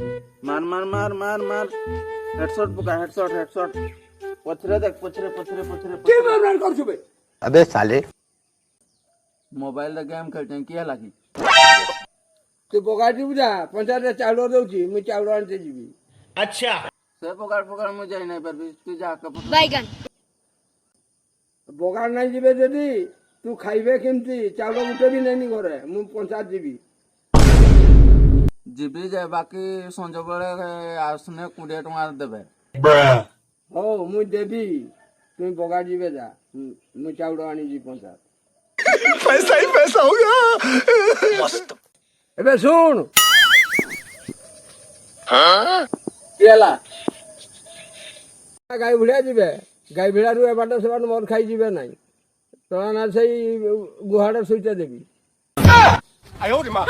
मार मार मार मार मार हेडशॉट पका हेडशॉट हेडशॉट पछरे देख पछरे पछरे पछरे के मार कर छुबे अबे साले मोबाइल रे गेम खेलते किया लागी तू बगाटी बुझा पंचायत रे चाउल दउची मु चाउल आनते जीबी से पकड़ पकड़ मुझे जाई नहीं परबी तू जा के पकड़ बैगन बगाड़ नहीं जीबे जदी तू खाइबे केमती चाउल गुटे भी नहीं घरे मु पंचायत जीबी जीबी जाए बाकी संज बेले आसने 20 टका देबे हो मु देबी तू बगाड़ जीबे जा मु चाउल आनी जी पंचायत पैसा ही पैसा हो गया मस्त एबे सुन केला गाई भिड़ा जीबे गाई भिड़ा रू एबाट से मोर खाई जीबे नहीं तो ना सही गुहाड़ सुईते देबी आयो रे मां